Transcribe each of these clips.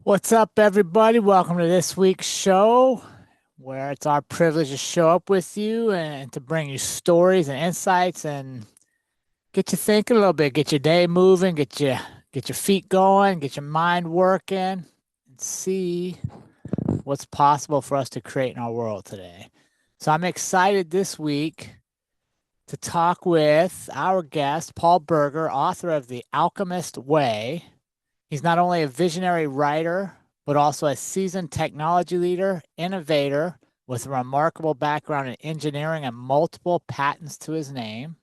What's up, everybody? Welcome to this week's show, where it's our privilege to show up with you and to bring you stories and insights and get you thinking a little bit, get your day moving, get your feet going, get your mind working, and see what's possible for us to create in our world today. So I'm excited this week to talk with our guest, Paul Boerger, author of The Alchemist Way. He's not only a visionary writer, but also a seasoned technology leader, innovator with a remarkable background in engineering and multiple patents to his name.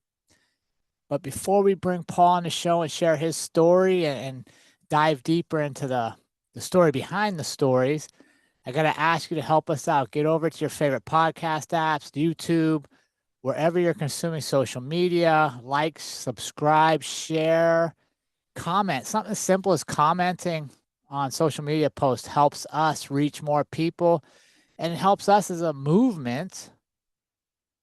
But before we bring Paul on the show and share his story and dive deeper into the story behind the stories, I got to ask you to help us out. Get over to your favorite podcast apps, YouTube, wherever you're consuming social media, like, subscribe, share, comment. Something as simple as commenting on social media posts helps us reach more people, and it helps us as a movement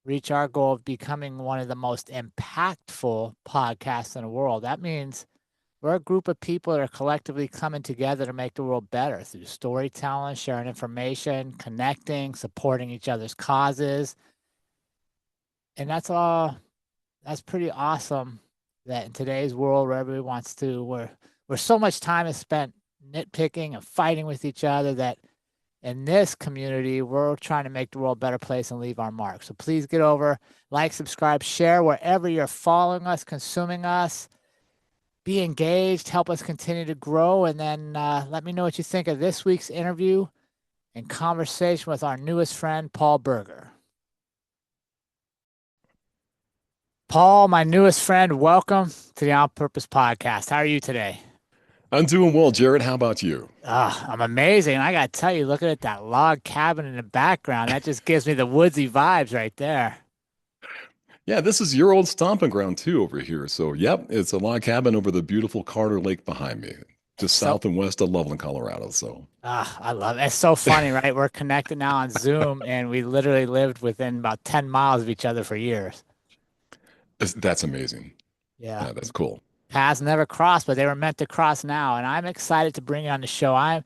reach our goal of becoming one of the most impactful podcasts in the world. That means we're a group of people that are collectively coming together to make the world better through storytelling, sharing information, connecting, supporting each other's causes. And that's pretty awesome that in today's world where everybody wants to, where so much time is spent nitpicking and fighting with each other, that in this community, we're trying to make the world a better place and leave our mark. So please get over, like, subscribe, share wherever you're following us, consuming us, be engaged, help us continue to grow. And then let me know what you think of this week's interview and conversation with our newest friend, Paul Boerger. Paul, my newest friend, welcome to the On Purpose podcast. How are you today? I'm doing well, Jerrod. How about you? I'm amazing. I got to tell you, looking at that log cabin in the background, that just gives me the woodsy vibes right there. Yeah, this is your old stomping ground too over here. So, yep, it's a log cabin over the beautiful Carter Lake behind me, It's just so, south and west of Loveland, Colorado. So, I love it. It's so funny, right? We're connected now on Zoom, and we literally lived within about 10 miles of each other for years. that's amazing. Yeah. Yeah, that's cool. Paths never crossed, but they were meant to cross now. And I'm excited to bring you on the show. I'm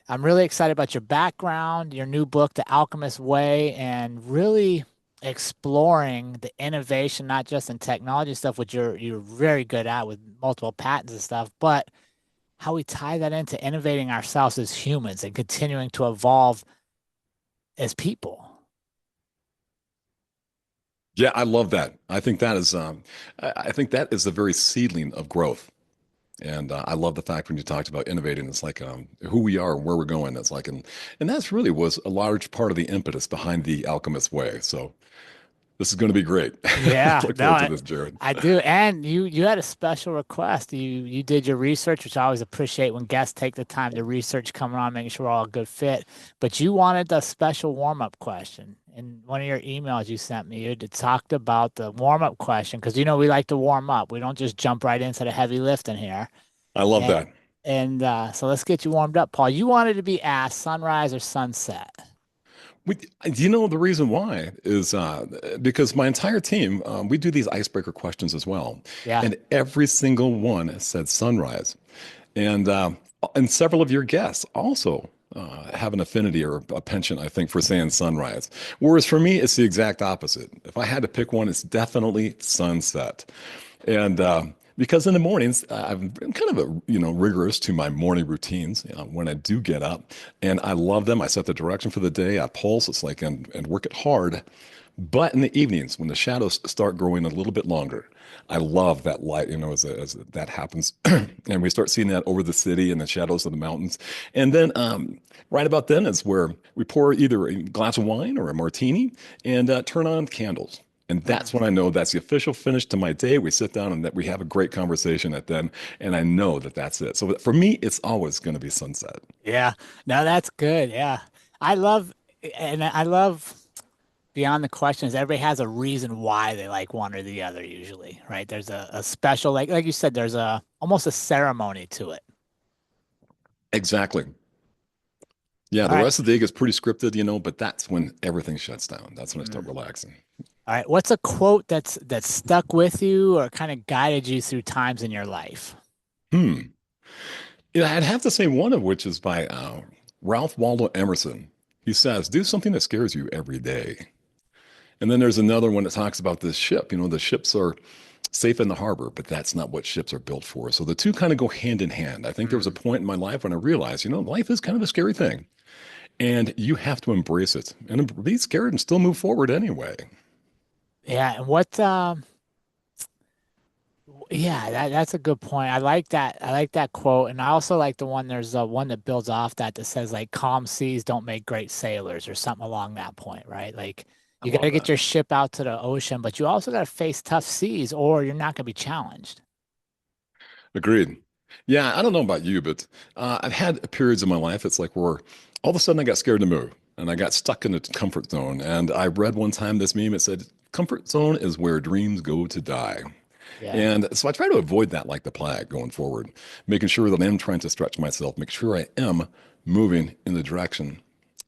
really excited about your background, your new book, The Alchemist Way, and really exploring the innovation, not just in technology stuff, which you're very good at with multiple patents and stuff, but how we tie that into innovating ourselves as humans and continuing to evolve as people. Yeah, I love that. I think that is the very seedling of growth. And I love the fact when you talked about innovating, it's like who we are and where we're going. It's like, and that's really was a large part of the impetus behind the Alchemist Way. So, this is going to be great. Yeah, Look no, forward to this, Jerrod. I do. And you had a special request. You did your research, which I always appreciate when guests take the time to research coming on, making sure we're all a good fit. But you wanted a special warm-up question. In one of your emails you sent me, you had talked about the warm-up question because we like to warm up. We don't just jump right into the heavy lifting here. I love And that. so let's get you warmed up, Paul. You wanted to be asked sunrise or sunset. We, you know, the reason why is because my entire team, we do these icebreaker questions as well. Yeah. And every single one said sunrise. And, uh, and several of your guests also have an affinity or a penchant, I think, for saying sunrise. Whereas for me, it's the exact opposite. If I had to pick one, it's definitely sunset. And because in the mornings, I'm kind of rigorous to my morning routines when I do get up, and I love them. I set the direction for the day. I pulse. It's like and work it hard. But in the evenings, when the shadows start growing a little bit longer, I love that light. As that happens, and we start seeing that over the city and the shadows of the mountains. And then right about then is where we pour either a glass of wine or a martini and turn on candles. And that's when I know that's the official finish to my day. We sit down and that we have a great conversation at then, and I know that that's it. So for me, it's always going to be sunset. Yeah. No, that's good. Yeah. I love, and I love beyond the questions, everybody has a reason why they like one or the other usually, right? There's a special, like you said, there's almost a ceremony to it. Exactly. Yeah, All the right. rest of the day gets pretty scripted, but that's when everything shuts down. That's when I start Mm. relaxing. All right. What's a quote that's stuck with you or kind of guided you through times in your life? Hmm. Yeah, I'd have to say one of which is by Ralph Waldo Emerson. He says, do something that scares you every day. And then there's another one that talks about this ship. You know, the ships are safe in the harbor, but that's not what ships are built for. So the two kind of go hand in hand. I think there was a Mm. point in my life when I realized, life is kind of a scary thing and you have to embrace it and be scared and still move forward anyway. Yeah, and what yeah, that's a good point. I like that. I like that quote. And I also like the one there's one that builds off that says like calm seas don't make great sailors or something along that point, right? Like I you got to love get that. your ship out to the ocean, but you also got to face tough seas or you're not going to be challenged. Agreed. Yeah, I don't know about you, but I've had periods in my life, it's like where all of a sudden I got scared to move and I got stuck in the comfort zone. And I read one time this meme, it said, comfort zone is where dreams go to die. Yeah. And so I try to avoid that like the plague going forward, making sure that I am trying to stretch myself, make sure I am moving in the direction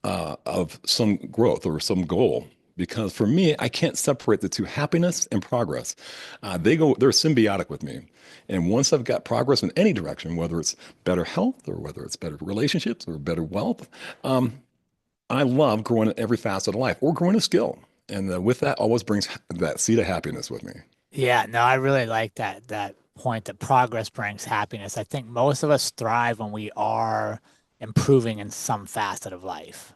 of some growth or some goal. Because for me, I can't separate the two, happiness and progress. They're symbiotic with me. And once I've got progress in any direction, whether it's better health or whether it's better relationships or better wealth, um, I love growing in every facet of life or growing a skill. And with that always brings that seed of happiness with me. Yeah, no, I really like that point that progress brings happiness. I think most of us thrive when we are improving in some facet of life.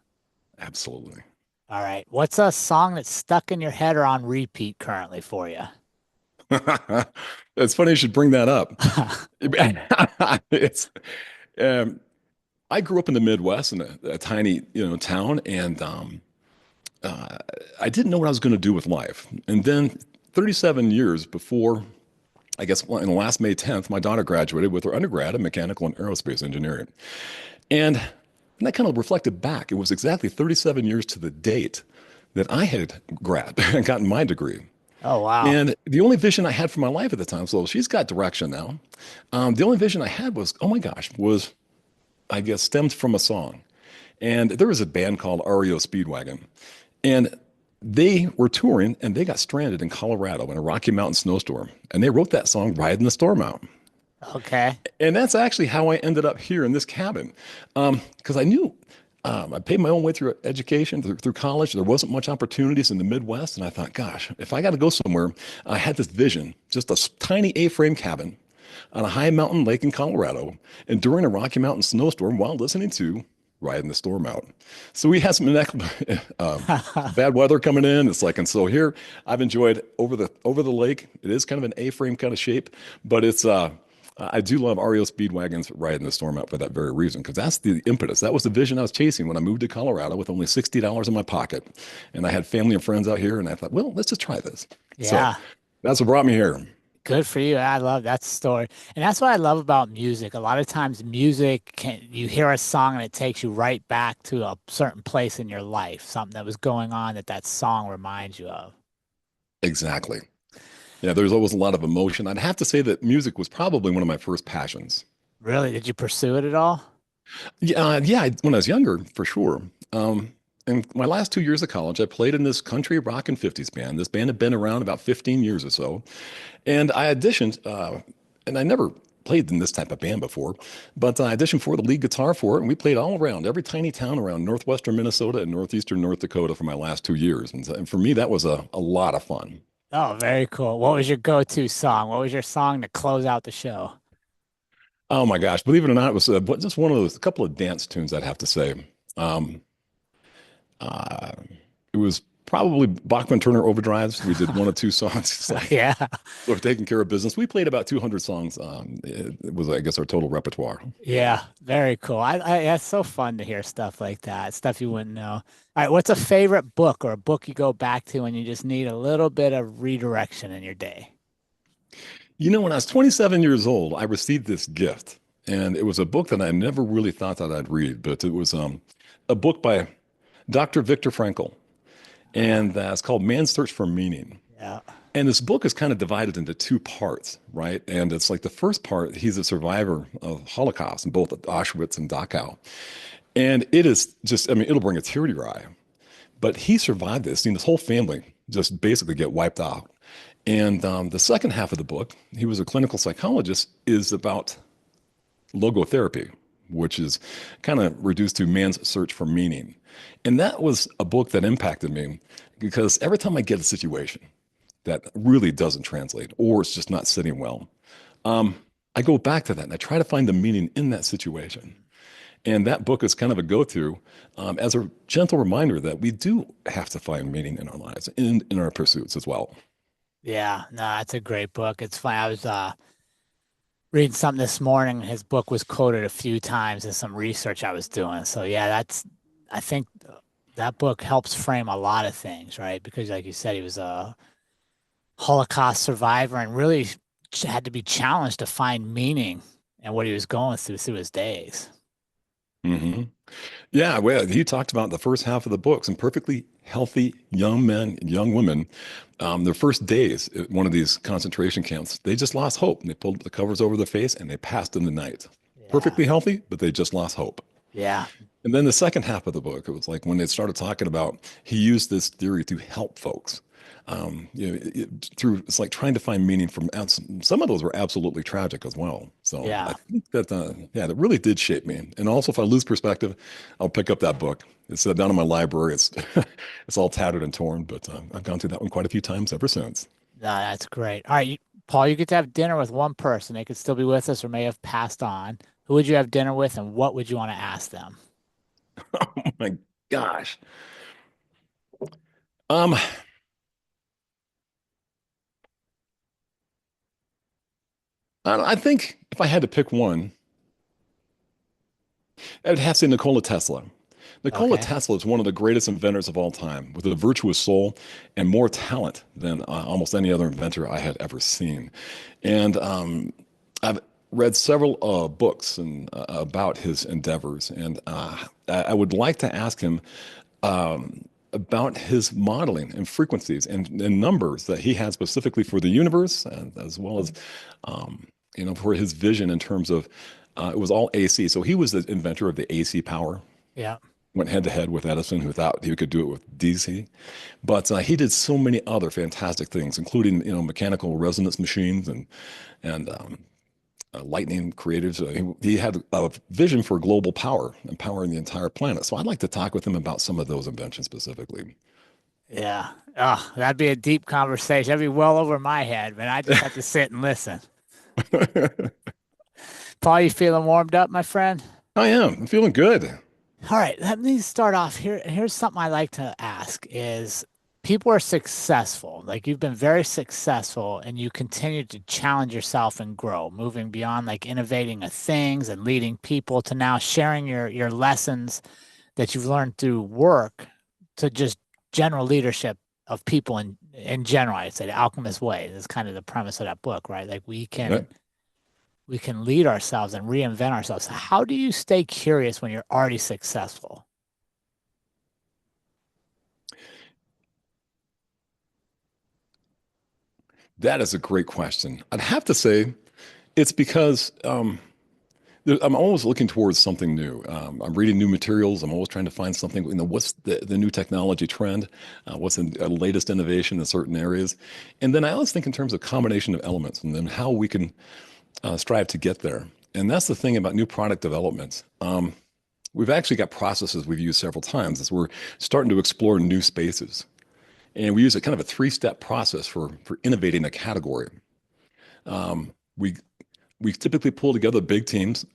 Absolutely. All right. What's a song that's stuck in your head or on repeat currently for you? It's funny you should bring that up. It's um, I grew up in the Midwest in a tiny, town, and uh, I didn't know what I was going to do with life. And then 37 years before, I guess, in the last May 10th, my daughter graduated with her undergrad in mechanical and aerospace engineering. And that kind of reflected back. It was exactly 37 years to the date that I had grad and gotten my degree. Oh, wow. And the only vision I had for my life at the time, so she's got direction now. The only vision I had was, oh my gosh, was I guess stemmed from a song. And there was a band called REO Speedwagon. And they were touring and they got stranded in Colorado in a Rocky Mountain snowstorm. And they wrote that song, Riding the Storm Out. Okay. And that's actually how I ended up here in this cabin. Because I knew I paid my own way through education, through college. There wasn't much opportunities in the Midwest. And I thought, gosh, if I got to go somewhere, I had this vision, just a tiny A-frame cabin on a high mountain lake in Colorado, and during a Rocky Mountain snowstorm while listening to Riding the Storm Out. So we had some bad weather coming in. It's like, and so here I've enjoyed over the lake. It is kind of an A-frame kind of shape, but it's I do love REO Speedwagon's Riding the Storm Out for that very reason, because that's the impetus. That was the vision I was chasing when I moved to Colorado with only $60 in my pocket. And I had family and friends out here, and I thought, well, let's just try this. So Yeah. that's what brought me here. Good for you. I love that story. And that's what I love about music. A lot of times music can you hear a song and it takes you right back to a certain place in your life, something that was going on that song reminds you of. Exactly. Yeah, there's always a lot of emotion. I'd have to say that music was probably one of my first passions. Really? Did you pursue it at all? Yeah, yeah, when I was younger, for sure. In my last 2 years of college, I played in this country rock and 50s band. This band had been around about 15 years or so. And I auditioned, and I never played in this type of band before, but I auditioned for the lead guitar for it, and we played all around every tiny town around northwestern Minnesota and northeastern North Dakota for my last 2 years. And for me, that was a lot of fun. Oh, very cool. What was your go-to song? What was your song to close out the show? Oh my gosh, believe it or not, it was just one of those, a couple of dance tunes, I'd have to say. Um, uh, it was probably Bachman Turner Overdrives. We did one or two songs. It's like Yeah. we're taking care of business. We played about 200 songs. It was, I guess, our total repertoire. Yeah, very cool. That's so fun to hear stuff like that, stuff you wouldn't know. All right, what's a favorite book or a book you go back to when you just need a little bit of redirection in your day? When I was 27 years old, I received this gift, and it was a book that I never really thought that I'd read, but it was a book by Dr. Viktor Frankl, and it's called Man's Search for Meaning. Yeah. And this book is kind of divided into two parts, right? And it's like the first part, he's a survivor of Holocaust in both Auschwitz and Dachau. And it is just, I mean, it'll bring a tear to your eye. But he survived this, seen his whole family just basically get wiped out. And the second half of the book, he was a clinical psychologist, is about logotherapy, which is kind of reduced to man's search for meaning. And that was a book that impacted me because every time I get a situation that really doesn't translate or it's just not sitting well, um, I go back to that and I try to find the meaning in that situation. And that book is kind of a go-to as a gentle reminder that we do have to find meaning in our lives, in our pursuits as well. Yeah, no, that's a great book. It's funny. I was reading something this morning. His book was quoted a few times in some research I was doing. So yeah, I think that book helps frame a lot of things, right? Because like you said, he was a Holocaust survivor and really had to be challenged to find meaning in what he was going through his days. hmm Yeah, well, he talked about the first half of the book, some perfectly healthy young men, young women, their first days at one of these concentration camps, they just lost hope. And they pulled the covers over their face and they passed in the night. Yeah. Perfectly healthy, but they just lost hope. Yeah. And then the second half of the book, it was like when they started talking about he used this theory to help folks. Through it's like trying to find meaning from some of those were absolutely tragic as well. So I Yeah. think that yeah, that really did shape me. And also, if I lose perspective, I'll pick up that book. It's down in my library. It's it's all tattered and torn, but I've gone through that one quite a few times ever since. No, that's great. All right, Paul, you get to have dinner with one person. They could still be with us or may have passed on. Who would you have dinner with and what would you want to ask them? Oh my gosh. Um, I think if I had to pick one, I would have to say Nikola Tesla. Nikola Okay. Tesla is one of the greatest inventors of all time, with a virtuous soul and more talent than almost any other inventor I had ever seen. And I've read several books and about his endeavors, and I would like to ask him about his modeling and frequencies and numbers that he had specifically for the universe, as well as for his vision in terms of it was all AC. So he was the inventor of the AC power, Yeah. went head to head with Edison, who thought he could do it with DC. But he did so many other fantastic things, including mechanical resonance machines and lightning creators. He had a vision for global power, empowering the entire planet. So I'd like to talk with him about some of those inventions specifically. Yeah. Oh, that'd be a deep conversation. That'd be well over my head, but I just have to sit and listen. Paul, you feeling warmed up, my friend? I am. I'm feeling good. All right, let me start off here. Here's something I like to ask is people are successful. Like you've been very successful and you continue to challenge yourself and grow, moving beyond like innovating of things and leading people to now sharing your lessons that you've learned through work to just general leadership of people in general. I'd say the Alchemist Way is kind of the premise of that book, right? Like That, we can lead ourselves and reinvent ourselves. How do you stay curious when you're already successful? that is a great question. I'd have to say it's because I'm always looking towards something new. I'm reading new materials. I'm always trying to find something, what's the new technology trend? What's the latest innovation in certain areas? And then I always think in terms of combination of elements and then how we can strive to get there. And that's the thing about new product development. We've actually got processes we've used several times as we're starting to explore new spaces. And we use a kind of a three-step process for innovating a category. We we typically pull together big teams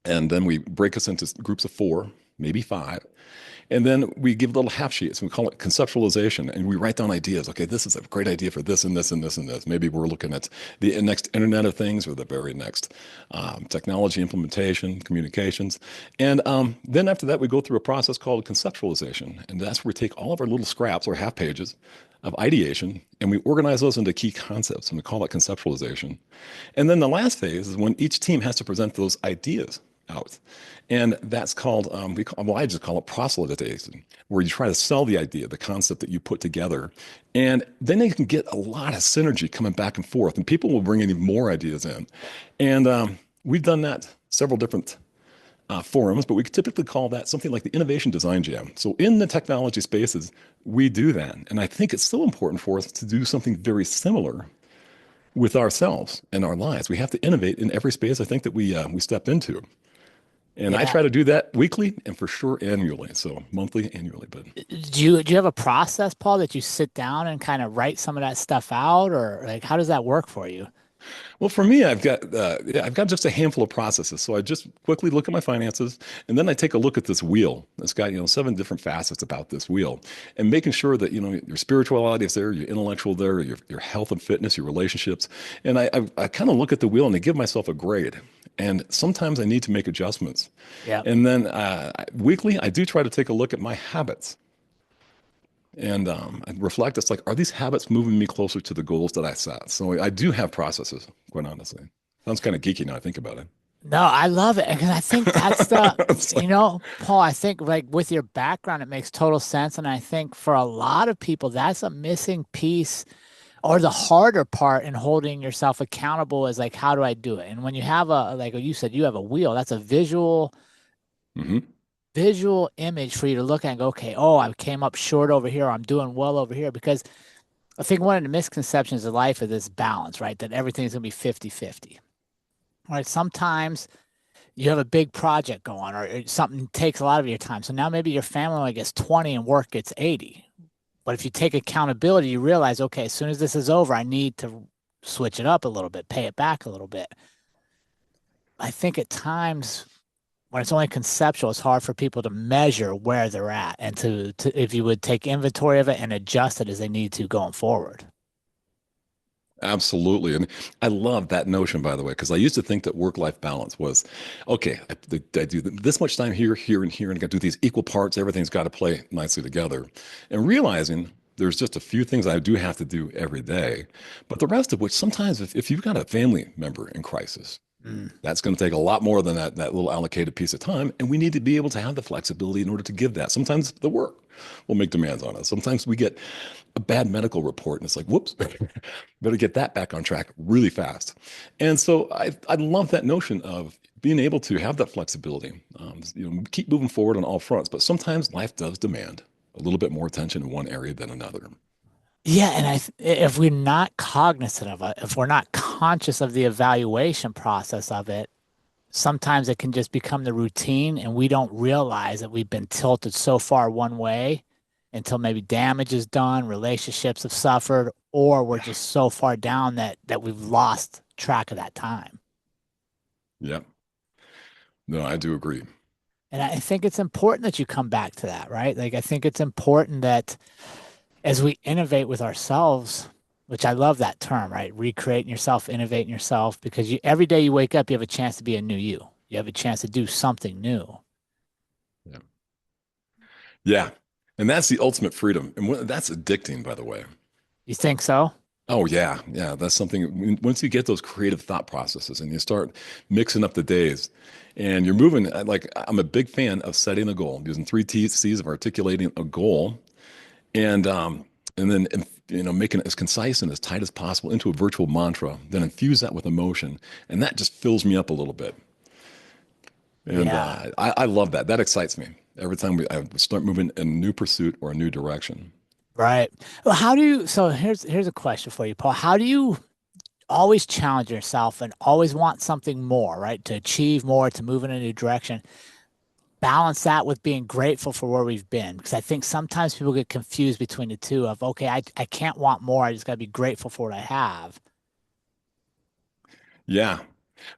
and then we break us into groups of four, maybe five. And then we give little half sheets. We call it conceptualization. And we write down ideas. Okay, this is a great idea for this and this and this and this. Maybe we're looking at the next Internet of Things or the very next technology implementation, communications. And then after that, we go through a process called conceptualization. And that's where we take all of our little scraps or half pages of ideation and we organize those into key concepts. And we call it conceptualization. And then the last phase is when each team has to present those ideas out. And that's called, I just call it proselytization, where you try to sell the idea, the concept that you put together. And then you can get a lot of synergy coming back and forth, and people will bring any more ideas in. And we've done that several different forums, but we typically call that something like the Innovation Design Jam. So in the technology spaces, we do that. And I think it's so important for us to do something very similar with ourselves and our lives. We have to innovate in every space I think that we step into. And I Yeah. try to do that weekly and for sure annually. So monthly, annually. But Do you have a process, Paul, that you sit down and kind of write some of that stuff out, or like how does that work for you? well, for me, I've got just a handful of processes. So I just quickly look at my finances, and then I take a look at this wheel. It's got seven different facets about this wheel, and making sure that your spirituality is there, your intellectual there, your health and fitness, your relationships, and I kind of look at the wheel and I give myself a grade. And sometimes I need to make adjustments. Yeah. And then weekly, I do try to take a look at my habits and I reflect. It's like, are these habits moving me closer to the goals that I set? So I do have processes, quite honestly. Sounds kind of geeky now I think about it. No, I love it because I think that's the, It's like, Paul, I think like with your background, it makes total sense. And I think for a lot of people, that's a missing piece or the harder part in holding yourself accountable is like, how do I do it? And when you have like you said, you have a wheel, that's a mhm. visual image for you to look at and go, okay, oh, I came up short over here. I'm doing well over here. Because I think one of the misconceptions of life is this balance, right? That everything's going to be 50-50. Right. Sometimes you have a big project going or something takes a lot of your time. So now maybe your family only gets 20 and work gets 80. But if you take accountability, you realize, okay, as soon as this is over, I need to switch it up a little bit, pay it back a little bit. I think at times when it's only conceptual, it's hard for people to measure where they're at and to if you would take inventory of it and adjust it as they need to going forward. Absolutely. And I love that notion, by the way, because I used to think that work-life balance was, okay, I do this much time here, here, and here, and I got to do these equal parts. Everything's got to play nicely together. And realizing there's just a few things I do have to do every day, but the rest of which sometimes if you've got a family member in crisis, Mm. that's going to take a lot more than that little allocated piece of time. And we need to be able to have the flexibility in order to give that. Sometimes the work will make demands on us. Sometimes we get a bad medical report and it's like, whoops, better get that back on track really fast. And so I love that notion of being able to have that flexibility, keep moving forward on all fronts. But sometimes life does demand a little bit more attention in one area than another. Yeah, and if we're not cognizant of it, if we're not conscious of the evaluation process of it, sometimes it can just become the routine and we don't realize that we've been tilted so far one way until maybe damage is done, relationships have suffered, or we're just so far down that we've lost track of that time. Yeah, no, I do agree. And I think it's important that you come back to that, right? Like I think it's important that as we innovate with ourselves, which I love that term, right? Recreating yourself, innovating yourself, because every day you wake up, you have a chance to be a new you. You have a chance to do something new. Yeah. Yeah. And that's the ultimate freedom. And that's addicting, by the way. You think so? Oh yeah, yeah. That's something. Once you get those creative thought processes and you start mixing up the days, and you're moving, like I'm a big fan of setting a goal, using three C's of articulating a goal, and then making it as concise and as tight as possible into a virtual mantra. Then infuse that with emotion, and that just fills me up a little bit. And Yeah. I love that. That excites me every time I start moving in a new pursuit or a new direction. Right. Well, so here's a question for you, Paul. How do you always challenge yourself and always want something more, right? To achieve more, to move in a new direction. Balance that with being grateful for where we've been. Because I think sometimes people get confused between the two of, okay, I can't want more. I just got to be grateful for what I have. Yeah.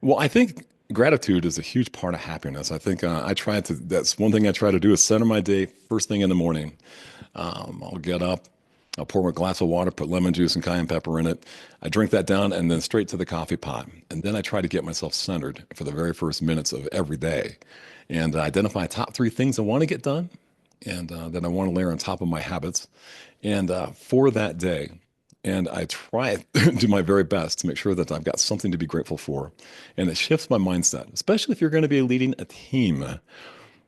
Well, I think gratitude is a huge part of happiness. I think that's one thing I try to do is center my day first thing in the morning. I'll get up, I'll pour a glass of water, put lemon juice and cayenne pepper in it. I drink that down and then straight to the coffee pot. And then I try to get myself centered for the very first minutes of every day and identify top three things I want to get done and that I want to layer on top of my habits and for that day. And I try to do my very best to make sure that I've got something to be grateful for. And it shifts my mindset, especially if you're going to be leading a team.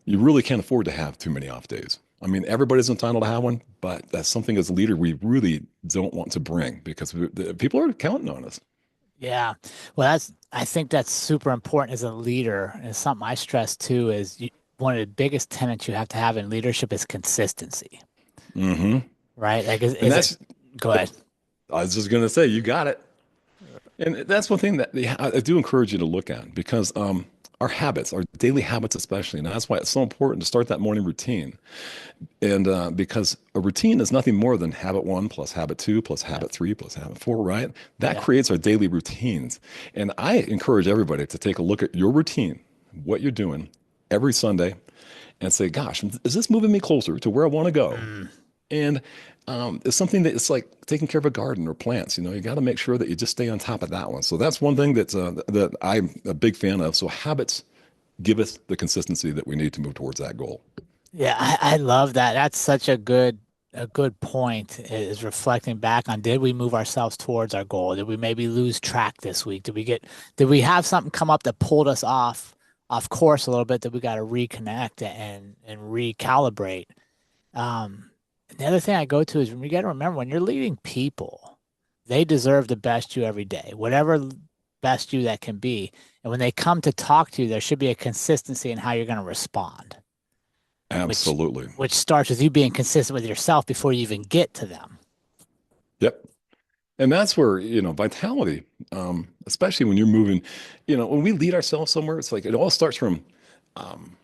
You really can't afford to have too many off days. I mean, everybody's entitled to have one, but that's something as a leader we really don't want to bring because the people are counting on us. Yeah. Well, I think that's super important as a leader. And something I stress too is one of the biggest tenets you have to have in leadership is consistency, Hmm. right? Like, And is it, go ahead. I was just going to say, you got it. And that's one thing that I do encourage you to look at because our habits, our daily habits especially, and that's why it's so important to start that morning routine. And because a routine is nothing more than habit one plus habit two plus Yeah. habit three plus habit four, right? That Yeah. creates our daily routines. And I encourage everybody to take a look at your routine, what you're doing every Sunday, and say, gosh, is this moving me closer to where I want to go? Mm. And it's something that it's like taking care of a garden or plants. You got to make sure that you just stay on top of that one. So that's one thing that I'm a big fan of. So habits give us the consistency that we need to move towards that goal. Yeah, I love that. That's such a good point is reflecting back on did we move ourselves towards our goal? Did we maybe lose track this week? Did we have something come up that pulled us off course a little bit that we got to reconnect and recalibrate? And the other thing I go to is you got to remember when you're leading people, they deserve the best you every day, whatever best you that can be. And when they come to talk to you, there should be a consistency in how you're going to respond, which Absolutely. which starts with you being consistent with yourself before you even get to them. Yep. And that's where, vitality, especially when you're moving, when we lead ourselves somewhere, it's like it all starts from um,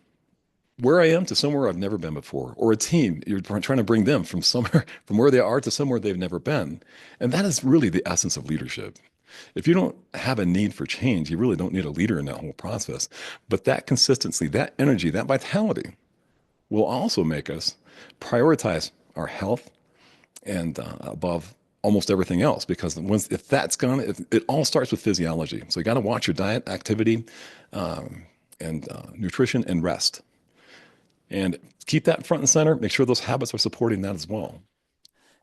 where I am to somewhere I've never been before, or a team. You're trying to bring them from somewhere, from where they are to somewhere they've never been. And that is really the essence of leadership. If you don't have a need for change, you really don't need a leader in that whole process. But that consistency, that energy, that vitality will also make us prioritize our health and above almost everything else. Because if that's gone, it all starts with physiology. So you got to watch your diet, activity, and nutrition and rest, and keep that front and center. Make sure those habits are supporting that as well.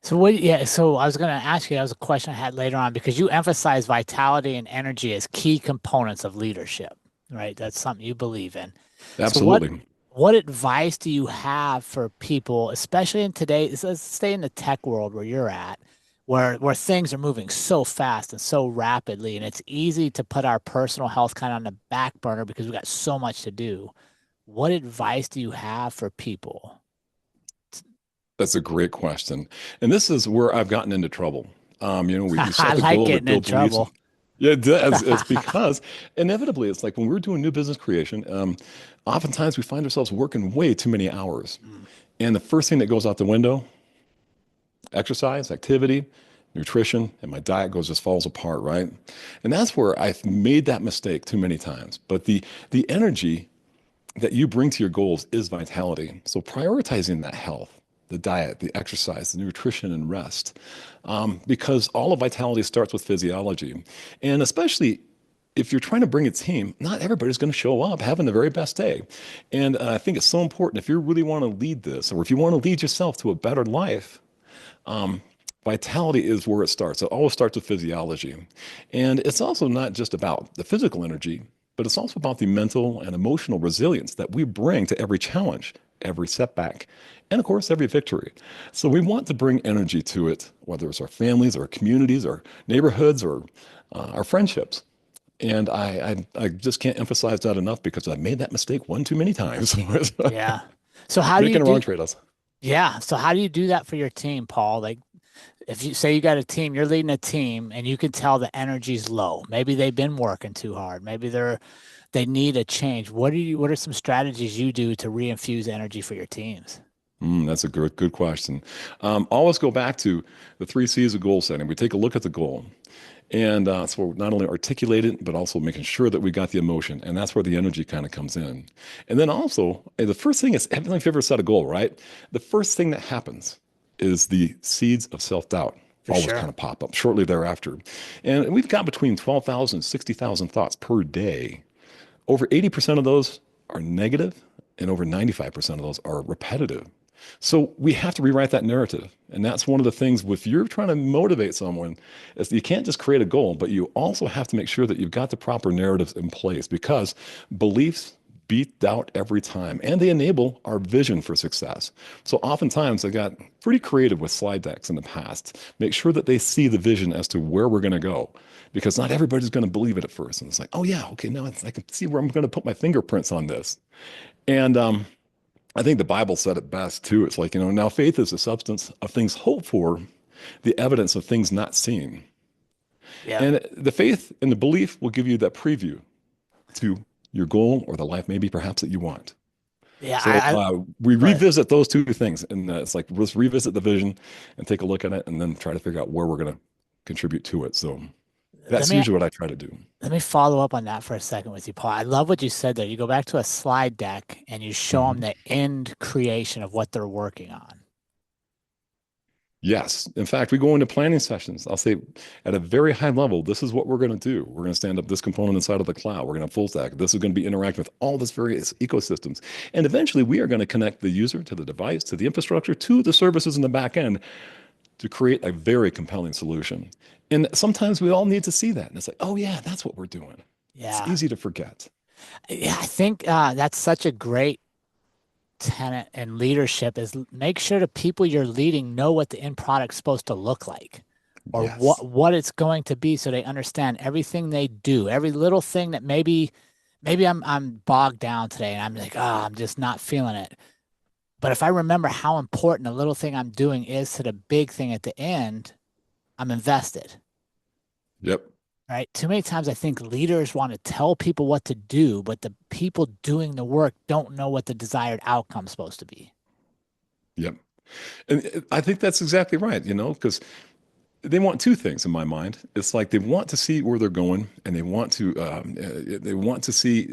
So I was going to ask you, that was a question I had later on because you emphasize vitality and energy as key components of leadership, right? That's something you believe in. So Absolutely. what advice do you have for people, especially in today, let's stay in the tech world where you're at, where things are moving so fast and so rapidly, and it's easy to put our personal health kind of on the back burner because we've got so much to do. What advice do you have for people? That's a great question. And this is where I've gotten into trouble. We I set the like goal, we getting in build beliefs. trouble. Yeah, it does. It's because inevitably, it's like when we're doing new business creation, oftentimes we find ourselves working way too many hours. Mm. And the first thing that goes out the window, exercise, activity, nutrition, and my diet just falls apart, right? And that's where I've made that mistake too many times. But the energy that you bring to your goals is vitality. So prioritizing that health, the diet, the exercise, the nutrition, and rest, because all of vitality starts with physiology. And especially if you're trying to bring a team, not everybody's going to show up having the very best day. And I think it's so important if you really want to lead this, or if you want to lead yourself to a better life, um, vitality is where it starts. It always starts with physiology. And it's also not just about the physical energy, but it's also about the mental and emotional resilience that we bring to every challenge, every setback, and of course, every victory. So we want to bring energy to it, whether it's our families, our communities, our neighborhoods, or our friendships. And I just can't emphasize that enough because I've made that mistake one too many times. Yeah. So how do you Making a do wrong trade-offs. Yeah. So how do you do that for your team, Paul? Like if you say you got a team, you're leading a team and you can tell the energy's low. Maybe they've been working too hard. Maybe they need a change. What are some strategies you do to reinfuse energy for your teams? That's a good question. Always go back to the three C's of goal setting. We take a look at the goal. And so not only articulate it, but also making sure that we got the emotion. And that's where the energy kind of comes in. And then also, the first thing is, if you've ever set a goal, right? The first thing that happens is the seeds of self-doubt For always sure. kind of pop up shortly thereafter. And we've got between 12,000 and 60,000 thoughts per day. Over 80% of those are negative, and over 95% of those are repetitive. So we have to rewrite that narrative. And that's one of the things if you're trying to motivate someone, is you can't just create a goal, but you also have to make sure that you've got the proper narratives in place because beliefs beat doubt every time and they enable our vision for success. So oftentimes I got pretty creative with slide decks in the past. Make sure that they see the vision as to where we're going to go because not everybody's going to believe it at first. And it's like, oh yeah, okay, now I can see where I'm going to put my fingerprints on this. And I think the Bible said it best too. It's like, now faith is the substance of things hoped for, the evidence of things not seen. Yeah. And the faith and the belief will give you that preview to your goal or the life maybe perhaps that you want. Yeah. So we Go ahead. revisit those two things, and it's like let's revisit the vision and take a look at it, and then try to figure out where we're going to contribute to it. So Let that's me usually what I try to do. let me follow up on that for a second with you, Paul. I love what you said there. You go back to a slide deck and you show them Mhm. the end creation of what they're working on. Yes. In fact, we go into planning sessions. I'll say at a very high level, this is what we're going to do. We're going to stand up this component inside of the cloud. We're going to full stack. This is going to be interacting with all these various ecosystems. And eventually we are going to connect the user to the device, to the infrastructure, to the services in the back end to create a very compelling solution. And sometimes we all need to see that. And it's like, oh yeah, that's what we're doing. It's Yeah. easy to forget. Yeah, I think that's such a great tenet in leadership is make sure the people you're leading know what the end product's supposed to look like or Yes. what it's going to be so they understand everything they do, every little thing that maybe I'm bogged down today and I'm like, I'm just not feeling it. But if I remember how important the little thing I'm doing is to the big thing at the end, I'm invested. Yep. Right. Too many times I think leaders want to tell people what to do, but the people doing the work don't know what the desired outcome's supposed to be. Yep. And I think that's exactly right, because they want two things in my mind. It's like they want to see where they're going, and they want to see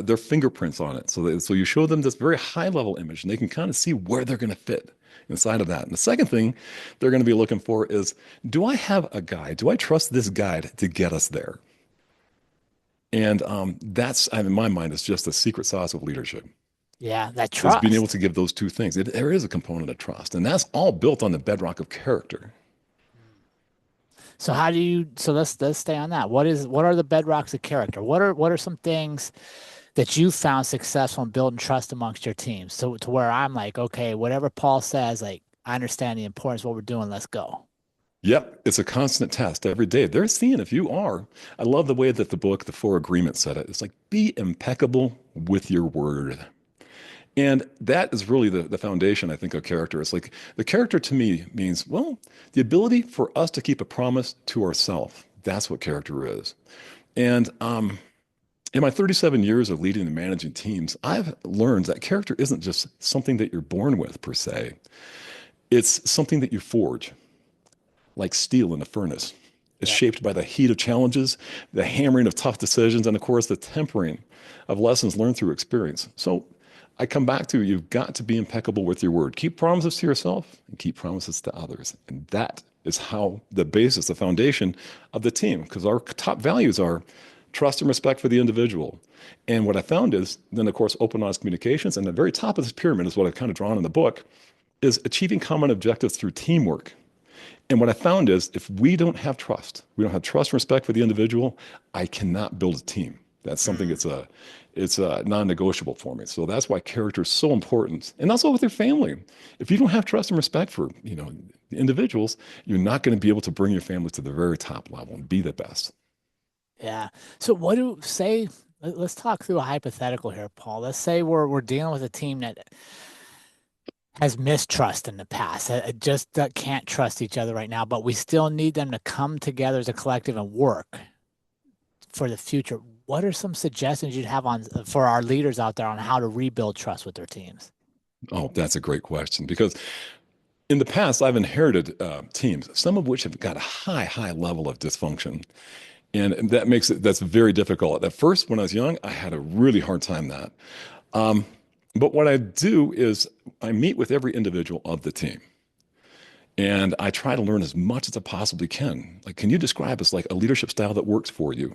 their fingerprints on it. So you show them this very high level image, and they can kind of see where they're going to fit inside of that. And the second thing they're going to be looking for is, do I have a guide? Do I trust this guide to get us there? And that's, in my mind, is just the secret sauce of leadership. Yeah, that Is being able trust. to give those two things. There is a component of trust, and that's all built on the bedrock of character. So how do you so let's stay on that. What are the bedrocks of character? What are some things that you found successful in building trust amongst your teams? So to where I'm like, okay, whatever Paul says, like I understand the importance of what we're doing, let's go. Yep, it's a constant test every day. They're seeing if you are. I love the way that the book, The Four Agreements, said it. It's like, be impeccable with your word. And that is really the foundation, I think, of character. It's like the character to me means, well, the ability for us to keep a promise to ourselves. That's what character is. And in my 37 years of leading and managing teams, I've learned that character isn't just something that you're born with per se. It's something that you forge, like steel in a furnace. It's Yeah. shaped by the heat of challenges, the hammering of tough decisions, and of course, the tempering of lessons learned through experience. So I come back to you've got to be impeccable with your word. Keep promises to yourself and keep promises to others. And that is how the basis, the foundation of the team, because our top values are trust and respect for the individual. And what I found is then, of course, open, honest communications. And the very top of this pyramid is what I've kind of drawn in the book is achieving common objectives through teamwork. And what I found is if we don't have trust and respect for the individual, I cannot build a team. That's something Mm. it's a non-negotiable for me. So that's why character is so important. And also with your family. If you don't have trust and respect for, the individuals, you're not going to be able to bring your family to the very top level and be the best. Yeah. So what do say let's talk through a hypothetical here, Paul. Let's say we're dealing with a team that has mistrust in the past, just can't trust each other right now, but we still need them to come together as a collective and work for the future. What are some suggestions you'd have on for our leaders out there on how to rebuild trust with their teams? Oh, that's a great question because in the past, I've inherited teams, some of which have got a high level of dysfunction. And that's very difficult. At first, when I was young, I had a really hard time that. Um, but what I do is I meet with every individual of the team and I try to learn as much as I possibly can. Like, can you describe as like a leadership style that works for you?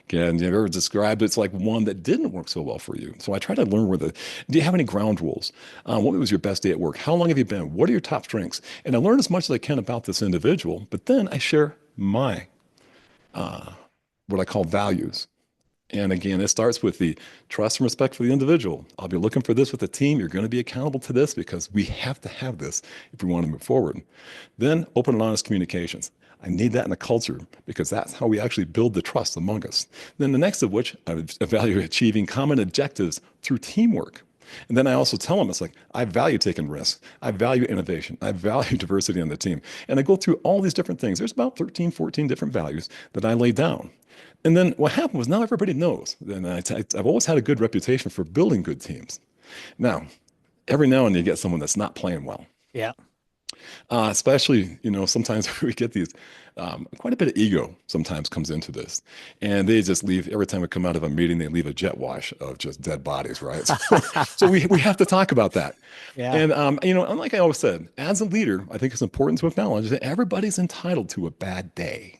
Can you ever describe it's like one that didn't work so well for you? So I try to learn do you have any ground rules? What was your best day at work? How long have you been? What are your top strengths? And I learn as much as I can about this individual, but then I share my, uh, what I call values. And again, it starts with the trust and respect for the individual. I'll be looking for this with the team. You're going to be accountable to this because we have to have this if we want to move forward. Then open and honest communications. I need that in a culture because that's how we actually build the trust among us. Then the next of which I would evaluate achieving common objectives through teamwork. And then I also tell them, it's like, I value taking risks. I value innovation. I value diversity on the team. And I go through all these different things. There's about 13, 14 different values that I lay down. And then what happened was now everybody knows. And I've always had a good reputation for building good teams. Now, every now and then you get someone that's not playing well. Yeah. Especially, sometimes we get these, quite a bit of ego sometimes comes into this. And they just leave, every time we come out of a meeting, they leave a jet wash of just dead bodies, right? So we have to talk about that. Yeah. And, like I always said, as a leader, I think it's important to acknowledge that everybody's entitled to a bad day.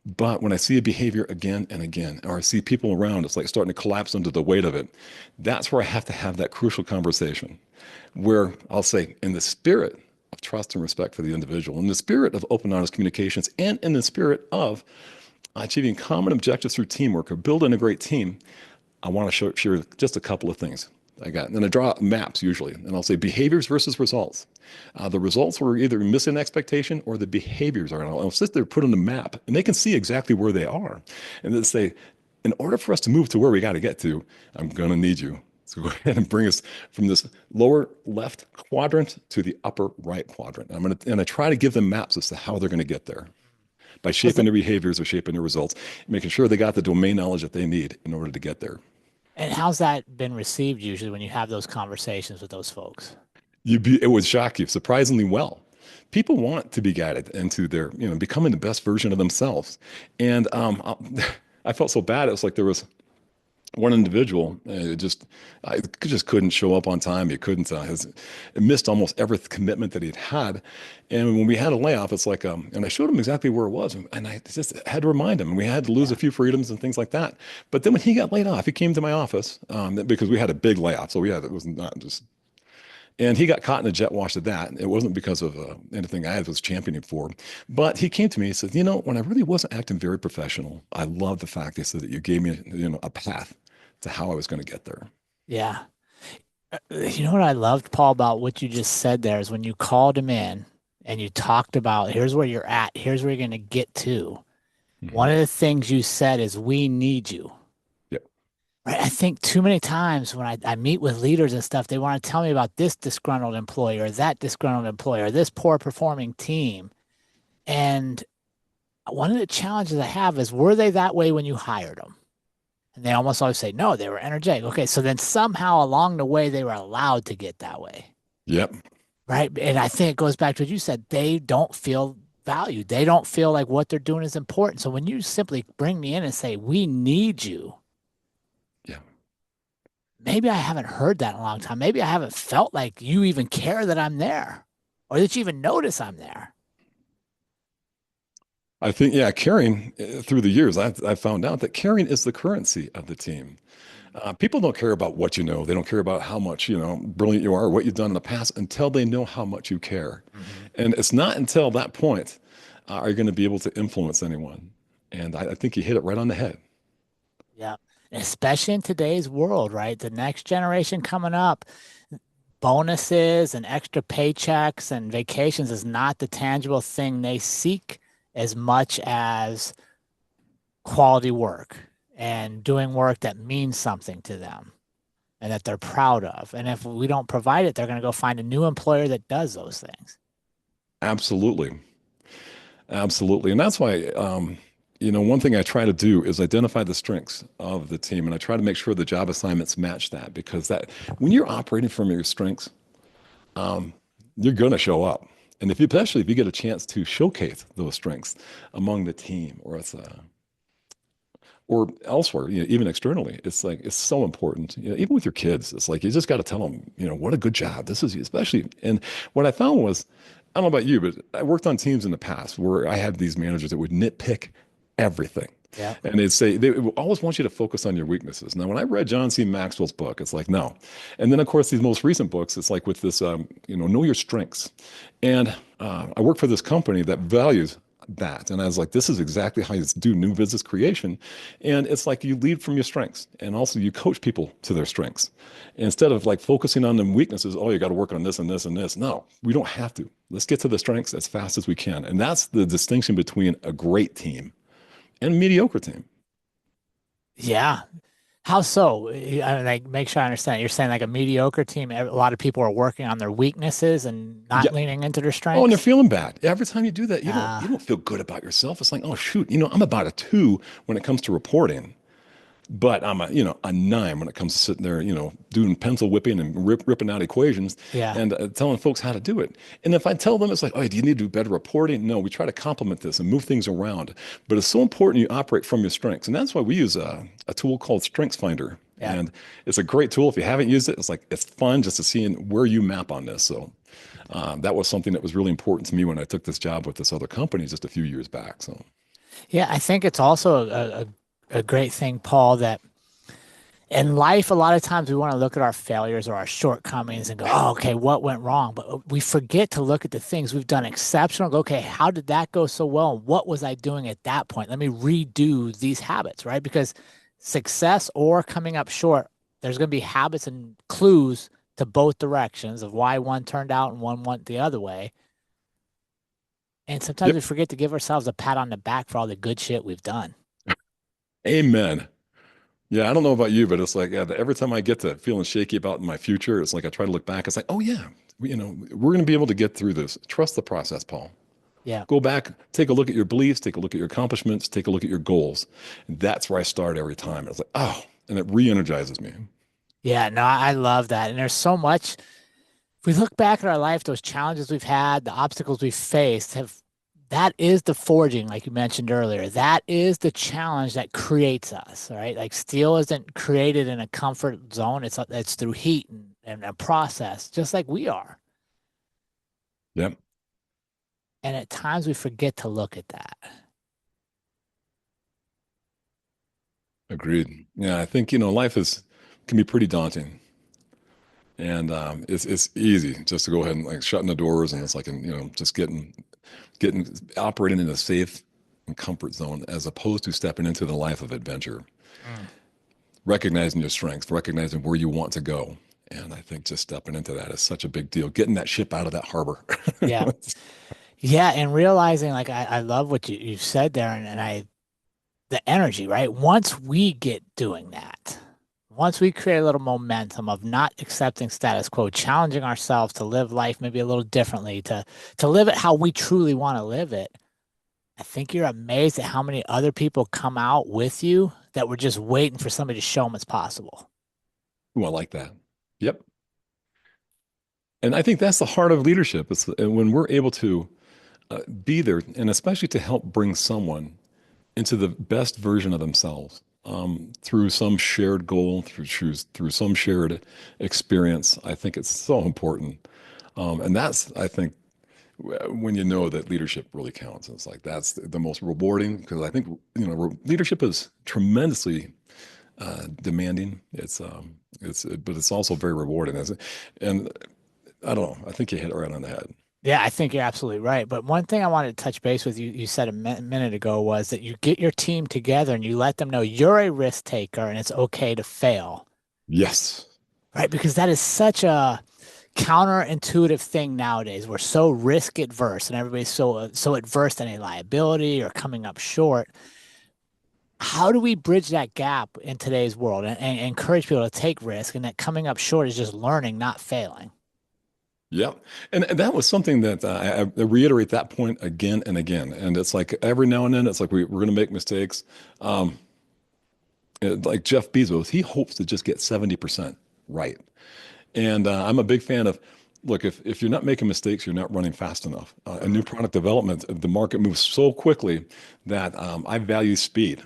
But when I see a behavior again and again, or I see people around, it's like starting to collapse under the weight of it. That's where I have to have that crucial conversation where I'll say, in the spirit of trust and respect for the individual, in the spirit of open, honest communications, and in the spirit of achieving common objectives through teamwork or building a great team, I want to share just a couple of things I got. And I draw maps usually, and I'll say behaviors versus results. The results were either missing expectation or the behaviors are. And I'll sit there, put on the map, and they can see exactly where they are. And then say, in order for us to move to where we got to get to, I'm going to need you. So go ahead and bring us from this lower left quadrant to the upper right quadrant. And I try to give them maps as to how they're going to get there by shaping their behaviors or shaping their results, making sure they got the domain knowledge that they need in order to get there. And how's that been received usually when you have those conversations with those folks? It would shock you surprisingly well. People want to be guided into their, becoming the best version of themselves. And I felt so bad. It was like there was one individual I just couldn't show up on time. He couldn't, missed almost every commitment that he'd had. And when we had a layoff, it's like, and I showed him exactly where it was. And I just had to remind him, and we had to lose a few freedoms and things like that. But then when he got laid off, he came to my office, because we had a big layoff. So it was not just, and he got caught in a jet wash of that. It wasn't because of anything I was championing for. But he came to me and said, when I really wasn't acting very professional, I love the fact, they said, that you gave me, a path to how I was going to get there. Yeah. You know what I loved, Paul, about what you just said there is when you called him in and you talked about, here's where you're at, here's where you're going to get to. Mm-hmm. One of the things you said is, we need you. Right. I think too many times when I meet with leaders and stuff, they want to tell me about this disgruntled employee or that disgruntled employee or this poor performing team. And one of the challenges I have is, were they that way when you hired them? And they almost always say, no, they were energetic. Okay, so then somehow along the way, they were allowed to get that way. Yep. Right. And I think it goes back to what you said. They don't feel valued. They don't feel like what they're doing is important. So when you simply bring me in and say, we need you. Maybe I haven't heard that in a long time. Maybe I haven't felt like you even care that I'm there or that you even notice I'm there. I think, caring through the years, I found out that caring is the currency of the team. People don't care about what you know. They don't care about how much, brilliant you are or what you've done in the past until they know how much you care. Mm-hmm. And it's not until that point are you going to be able to influence anyone. And I think you hit it right on the head. Yeah. Especially in today's world, right? The next generation coming up, bonuses and extra paychecks and vacations is not the tangible thing they seek as much as quality work and doing work that means something to them and that they're proud of. And if we don't provide it, they're going to go find a new employer that does those things. Absolutely. Absolutely. And that's why, one thing I try to do is identify the strengths of the team, and I try to make sure the job assignments match that, because when you're operating from your strengths, you're going to show up. And especially if you get a chance to showcase those strengths among the team or elsewhere, even externally, it's so important. Even with your kids, it's like you just got to tell them, what a good job this is, especially. And what I found was, I don't know about you, but I worked on teams in the past where I had these managers that would nitpick everything. Yeah. And they would always want you to focus on your weaknesses. Now, when I read John C. Maxwell's book, it's like, no. And then, of course, these most recent books, it's like with this, know your strengths. And I work for this company that values that. And I was like, this is exactly how you do new business creation. And it's like you lead from your strengths, and also you coach people to their strengths. Instead of like focusing on the weaknesses, oh, you got to work on this and this and this. No, we don't have to. Let's get to the strengths as fast as we can. And that's the distinction between a great team and a mediocre team. Yeah. How so? Like, make sure I understand. You're saying like a mediocre team, a lot of people are working on their weaknesses and not Yeah. leaning into their Oh, and they're strengths. feeling bad. Every time you do that, Uh, you don't feel good about yourself. It's like, oh shoot, I'm about a two when it comes to reporting. But I'm a nine when it comes to sitting there, doing pencil whipping and ripping out equations yeah. and telling folks how to do it. And if I tell them, it's like, oh, do you need to do better reporting? No, we try to complement this and move things around. But it's so important you operate from your strengths. And that's why we use a tool called Strengths Finder. Yeah. And it's a great tool. If you haven't used it, it's fun just to see where you map on this. So that was something that was really important to me when I took this job with this other company just a few years back. So, Yeah. I think it's also a great thing, Paul, that in life, a lot of times we want to look at our failures or our shortcomings and go, oh, okay, what went wrong? But we forget to look at the things we've done exceptional. Go, okay, how did that go so well? And what was I doing at that point? Let me redo these habits, right? Because success or coming up short, there's going to be habits and clues to both directions of why one turned out and one went the other way. And sometimes yep. we forget to give ourselves a pat on the back for all the good shit we've done. Amen. Yeah, I don't know about you, but it's like every time I get to feeling shaky about my future, it's like I try to look back. It's like, oh yeah, we're going to be able to get through this. Trust the process, Paul. Yeah. Go back, take a look at your beliefs, take a look at your accomplishments, take a look at your goals. And that's where I start every time. It's like, oh, and it re-energizes me. Yeah. No, I love that. And there's so much. If we look back at our life, those challenges we've had, the obstacles we've faced have that is the forging, like you mentioned earlier. That is the challenge that creates us, right? Like steel isn't created in a comfort zone. It's through heat and a process, just like we are. Yep, And at times we forget to look at that. agreed. Yeah, I think, life can be pretty daunting. And it's easy just to go ahead and like shutting the doors and it's like, just getting operating in a safe and comfort zone as opposed to stepping into the life of adventure, Mm. recognizing your strengths, recognizing where you want to go. And I think just stepping into that is such a big deal, getting that ship out of that harbor. Yeah. Yeah. And realizing like I love what you said there and the energy, right? Once we get doing that, once we create a little momentum of not accepting status quo, challenging ourselves to live life maybe a little differently, to live it how we truly want to live it, I think you're amazed at how many other people come out with you that were just waiting for somebody to show them it's possible. Ooh, I like that. Yep. And I think that's the heart of leadership. It's when we're able to be there, and especially to help bring someone into the best version of themselves through some shared goal, through some shared experience. I think it's so important, and that's I think when you know that leadership really counts. It's like that's the most rewarding because I think leadership is tremendously demanding. But it's also very rewarding. And I don't know. I think you hit it right on the head. Yeah, I think you're absolutely right. But one thing I wanted to touch base with you, you said a minute ago was that you get your team together and you let them know you're a risk taker and it's okay to fail, Yes. right? Because that is such a counterintuitive thing nowadays. We're so risk adverse and everybody's so adverse to any liability or coming up short. How do we bridge that gap in today's world and encourage people to take risk and that coming up short is just learning, not failing? Yep. And that was something that I reiterate that point again and again. And it's like every now and then, it's like we're going to make mistakes. Um, like Jeff Bezos, he hopes to just get 70% right. And I'm a big fan of, look, if you're not making mistakes, you're not running fast enough. A new product development, the market moves so quickly that I value speed.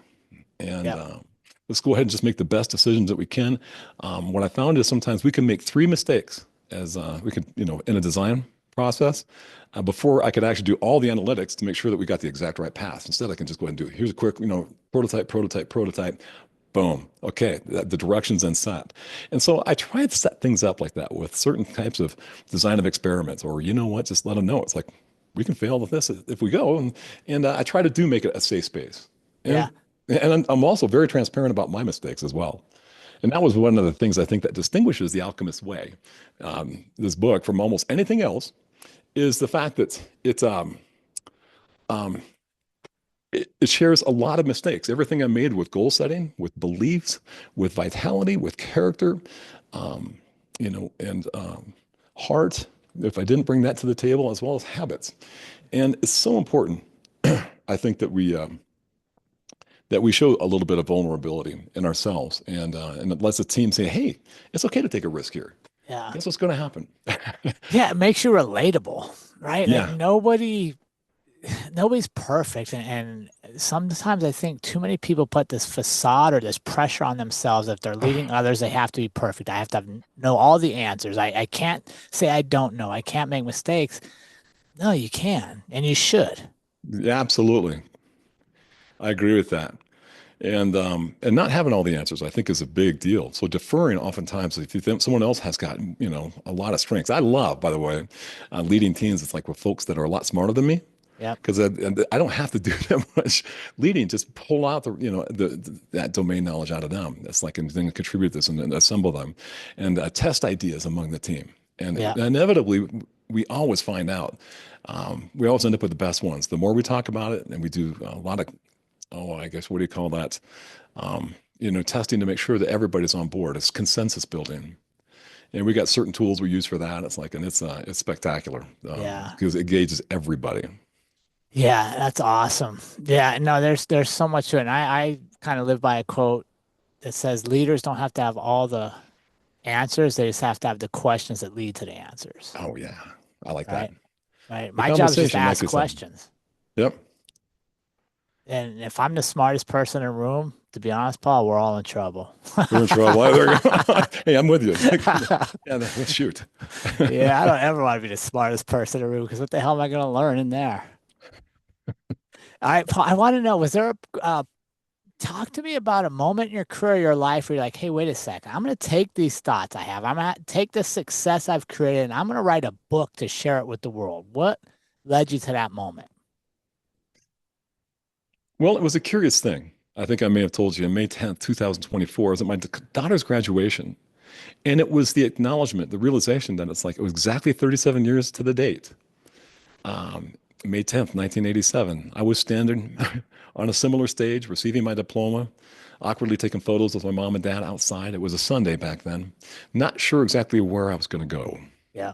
And Yep. let's go ahead and just make the best decisions that we can. What I found is sometimes we can make three mistakes as we could, in a design process before I could actually do all the analytics to make sure that we got the exact right path. Instead, I can just go ahead and do it. Here's a quick, prototype, prototype, prototype. Boom. Okay, the direction's then set. And so I try to set things up like that with certain types of design of experiments, or you know what, just let them know. It's like we can fail with this if we go. And I try to make it a safe space. Yeah. And I'm also very transparent about my mistakes as well. And that was one of the things I think that distinguishes The Alchemist Way, this book, from almost anything else, is the fact that it's it shares a lot of mistakes. Everything I made with goal setting, with beliefs, with vitality, with character, um, and heart. If I didn't bring that to the table, as well as habits, and it's so important, I think that we show a little bit of vulnerability in ourselves, and it lets the team say, "Hey, it's okay to take a risk here. Yeah. Guess what's going to happen?" Yeah, it makes you relatable, right? Like Yeah. nobody's perfect, and sometimes I think too many people put this facade or this pressure on themselves. If they're leading others, they have to be perfect. I have to know all the answers. I can't say I don't know. I can't make mistakes. No, you can, and you should. Yeah, absolutely. I agree with that. And not having all the answers, I think, is a big deal. So deferring, oftentimes, if you think someone else has got, a lot of strengths. I love, by the way, leading teams. It's like with folks that are a lot smarter than me, Yep. because I don't have to do that much leading. Just pull out that domain knowledge out of them. It's like, and then contribute this and assemble them, and test ideas among the team. And Yeah. inevitably, we always find out. We always end up with the best ones. The more we talk about it, and we do a lot of, I guess, what do you call that? Testing to make sure that everybody's on board. It's consensus building. And we got certain tools we use for that. It's like, and it's spectacular, Yeah. because it gauges everybody. Yeah, that's awesome. Yeah, no, there's so much to it. And I kind of live by a quote that says leaders don't have to have all the answers. They just have to have the questions that lead to the answers. Oh yeah, I like that. Right? Right. The My job is just to conversation, like ask you said. questions. Yep, And if I'm the smartest person in the room, to be honest, Paul, we're all in trouble. we're in trouble. Hey, I'm with you. Yeah, let's shoot. Yeah, I don't ever want to be the smartest person in the room because what the hell am I going to learn in there? All right, Paul, I want to know, was there talk to me about a moment in your career, your life where you're like, hey, wait a second, I'm going to take these thoughts I have, I'm going to take the success I've created, and I'm going to write a book to share it with the world. What led you to that moment? Well, it was a curious thing. I think I may have told you on May 10th, 2024, I was at my daughter's graduation. And it was the acknowledgement, the realization that it's like it was exactly 37 years to the date. Um, May 10th, 1987. I was standing on a similar stage, receiving my diploma, awkwardly taking photos with my mom and dad outside. It was a Sunday back then, not sure exactly where I was going to go. Yeah.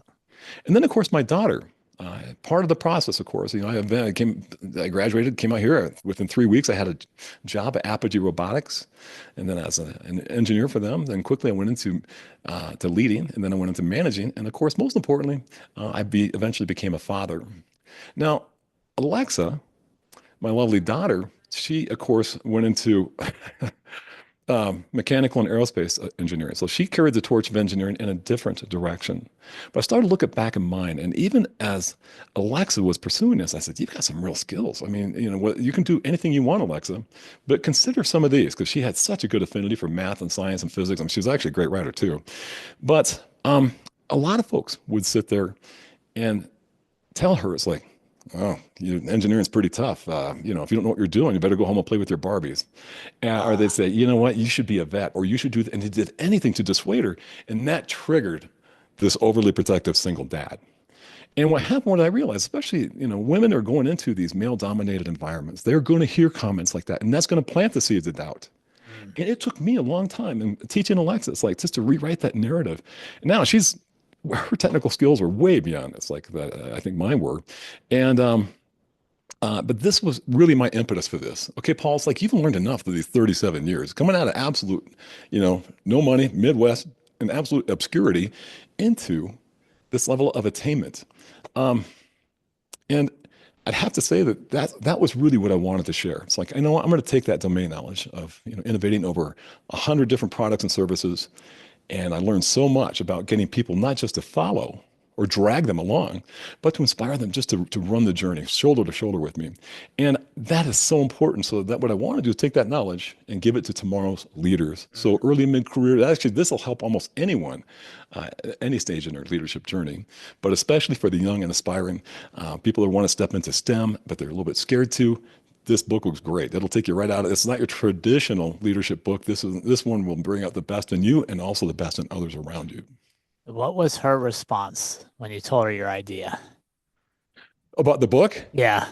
And then, of course, my daughter, part of the process, of course, I graduated, came out here. Within 3 weeks, I had a job at Apogee Robotics, and then as an engineer for them. Then quickly, I went into to leading, and then I went into managing, and of course, most importantly, eventually became a father. Now, Alexa, my lovely daughter, she, of course, went into mechanical and aerospace engineering. So she carried the torch of engineering in a different direction. But I started to look at back in mind, and even as Alexa was pursuing this, I said, "You've got some real skills. I mean, you can do anything you want, Alexa, but consider some of these," because she had such a good affinity for math and science and physics. I mean, she was actually a great writer too. But a lot of folks would sit there and tell her, it's like, "Oh, engineering's pretty tough. If you don't know what you're doing, you better go home and play with your Barbies." Or they'd say, "You know what, you should be a vet, or you should do," and they did anything to dissuade her. And that triggered this overly protective single dad. And what happened, what I realized, especially, women are going into these male dominated environments. They're going to hear comments like that, and that's going to plant the seeds of doubt. Mm. And it took me a long time and teaching Alexa, it's like just to rewrite that narrative. And now her technical skills are way beyond this, like that, I think mine were. And but this was really my impetus for this. Okay, Paul, it's like you've learned enough through these 37 years, coming out of absolute, no money, Midwest, and absolute obscurity into this level of attainment. Um, and I'd have to say that was really what I wanted to share. It's like, what, I'm going to take that domain knowledge of innovating over 100 different products and services, and I learned so much about getting people not just to follow or drag them along, but to inspire them just to run the journey shoulder to shoulder with me. And that is so important. So that what I want to do is take that knowledge and give it to tomorrow's leaders. So early mid-career, actually, this will help almost anyone at any stage in their leadership journey, but especially for the young and aspiring people that want to step into STEM, but they're a little bit scared to. This book looks great. It'll take you right out of it. It's not your traditional leadership book. This one will bring out the best in you and also the best in others around you. What was her response when you told her your idea? About the book, Yeah.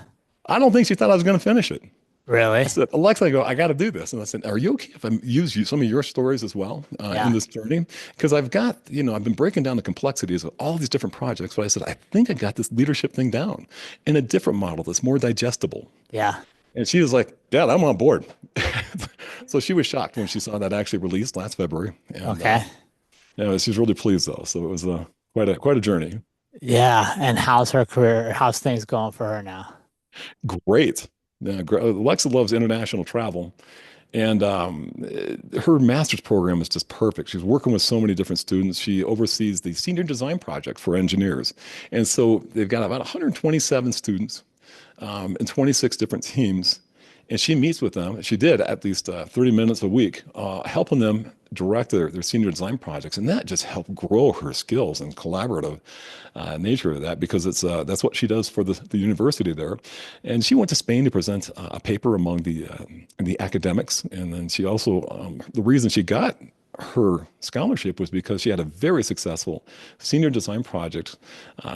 I don't think she thought I was going to finish it. Really? I said, Alexa, I go, I got to do this. And I said, are you okay if I use some of your stories as well in Yeah. this journey? Because I've got, I've been breaking down the complexities of all these different projects, but I said, I think I got this leadership thing down in a different model that's more digestible. Yeah. And she was like, Dad, I'm on board. So she was shocked when she saw that actually released last February. And Okay. yeah, she's really pleased though. So it was quite a journey. Yeah. And how's her career? How's things going for her now? Great. Yeah, Alexa loves international travel. And her master's program is just perfect. She's working with so many different students. She oversees the senior design project for engineers. And so they've got about 127 students in 26 different teams. And she meets with them. She did at least 30 minutes a week, helping them direct their senior design projects. And that just helped grow her skills and collaborative nature of that because that's what she does for the university there. And she went to Spain to present a paper among the academics. And then she also, the reason she got her scholarship was because she had a very successful senior design project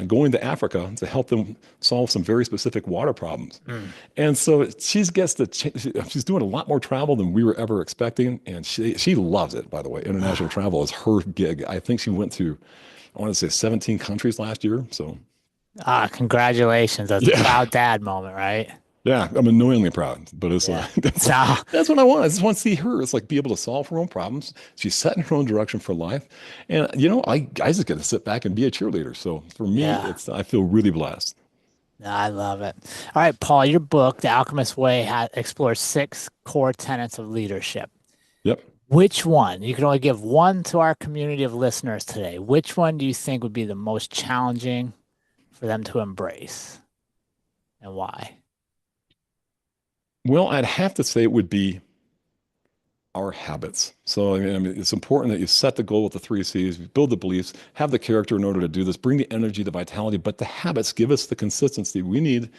going to Africa to help them solve some very specific water problems. Mm. And so she's doing a lot more travel than we were ever expecting, and she loves it. By the way, international travel is her gig. I think she went to, I want to say 17 countries last year. So Congratulations. That's a yeah, proud dad moment, right? yeah, I'm annoyingly proud, but it's Yeah. like that's, So, that's what I want. I just want to see her. It's like be able to solve her own problems. She's setting her own direction for life, and I just get to sit back and be a cheerleader. So for me, yeah. it's I feel really blessed. No, I love it. All right, Paul, your book, The Alchemist Way, explores six core tenets of leadership. Yep. Which one? You can only give one to our community of listeners today. Which one do you think would be the most challenging for them to embrace and why? Well, I'd have to say it would be our habits. So I mean, it's important that you set the goal with the three C's, build the beliefs, have the character in order to do this, bring the energy, the vitality, but the habits give us the consistency we need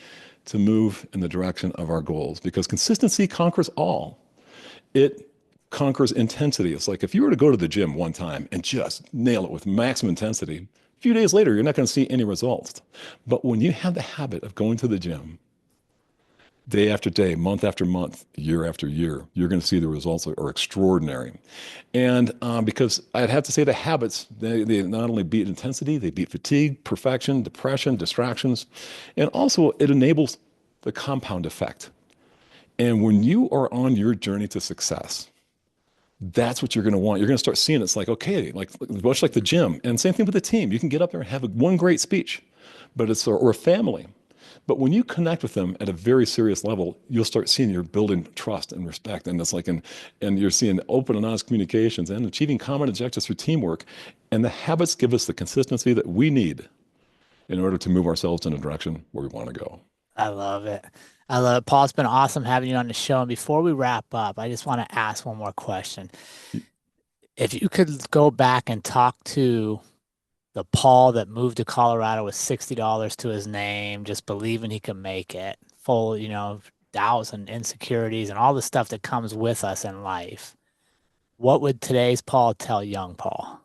to move in the direction of our goals because consistency conquers all. It conquers intensity. It's like if you were to go to the gym one time and just nail it with maximum intensity, a few days later, you're not going to see any results. But when you have the habit of going to the gym day after day, month after month, year after year, you're going to see the results are extraordinary. And because I'd have to say the habits, they not only beat intensity, they beat fatigue, perfection, depression, distractions, and also it enables the compound effect. And when you are on your journey to success, that's what you're going to want. You're going to start seeing it's like, okay, like much like the gym. And same thing with the team. You can get up there and have one great speech, but or a family. But when you connect with them at a very serious level, you'll start seeing you're building trust and respect. And it's like, and you're seeing open and honest communications and achieving common objectives through teamwork. And the habits give us the consistency that we need in order to move ourselves in a direction where we want to go. I love it. I love it. Paul, it's been awesome having you on the show. And before we wrap up, I just want to ask one more question. If you could go back and talk to the Paul that moved to Colorado with $60 to his name, just believing he could make it, full, doubts and insecurities and all the stuff that comes with us in life, what would today's Paul tell young Paul?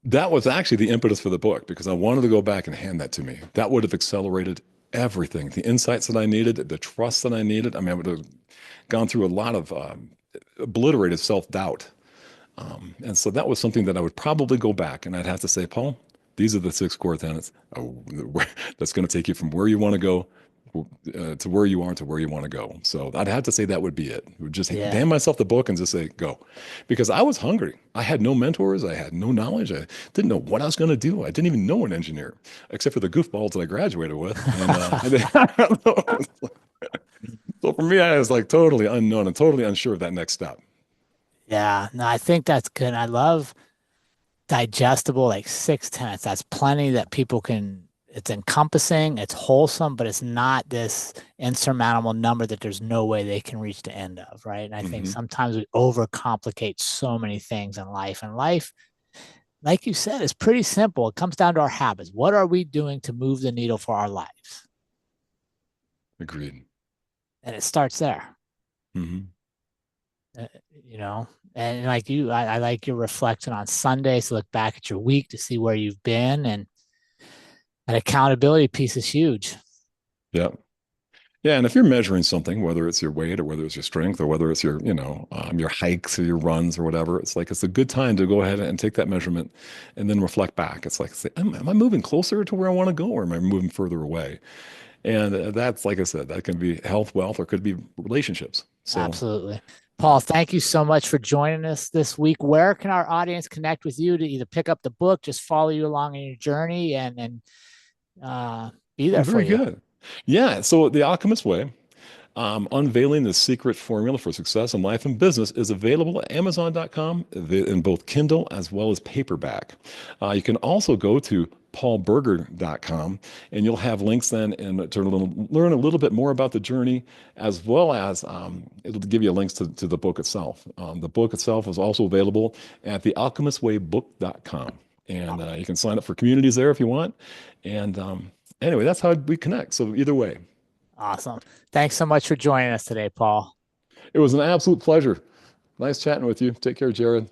That was actually the impetus for the book because I wanted to go back and hand that to me. That would have accelerated everything, the insights that I needed, the trust that I needed. I mean, I would have gone through a lot of obliterated self-doubt. And so that was something that I would probably go back and I'd have to say, Paul, these are the six core tenets that's going to take you from where you want to go to where you are to where you want to go. So I'd have to say that would be it. Would just Yeah. hand myself the book and just say, go. Because I was hungry. I had no mentors. I had no knowledge. I didn't know what I was going to do. I didn't even know an engineer, except for the goofballs that I graduated with. So for me, I was like totally unknown and totally unsure of that next step. Yeah. No, I think that's good. I love digestible, like six tenets. That's plenty that people can, it's encompassing, it's wholesome, but it's not this insurmountable number that there's no way they can reach the end of, right? And I think Hmm. sometimes we overcomplicate so many things in life. And life, like you said, is pretty simple. It comes down to our habits. What are we doing to move the needle for our lives? Agreed. And it starts there, Hmm. uh, you know? And like you, I like your reflection on Sundays to look back at your week to see where you've been. And an accountability piece is huge. Yeah. Yeah, and if you're measuring something, whether it's your weight or whether it's your strength or whether it's your, your hikes or your runs or whatever, it's a good time to go ahead and take that measurement and then reflect back. It's like, say, am I moving closer to where I want to go or am I moving further away? And that's, like I said, that can be health, wealth, or could be relationships. So, Absolutely. Paul, thank you so much for joining us this week. Where can our audience connect with you to either pick up the book, just follow you along in your journey, and be there for very you? good. Yeah. So, The Alchemist Way. Unveiling the secret formula for success in life and business is available at Amazon.com in both Kindle as well as paperback. You can also go to paulboerger.com and you'll have links then and to learn a little bit more about the journey as well as it'll give you links to the book itself. The book itself is also available at thealchemistwaybook.com. And you can sign up for communities there if you want. And anyway, that's how we connect. So either way. Awesome. Thanks so much for joining us today, Paul. It was an absolute pleasure. Nice chatting with you. Take care, Jerrod.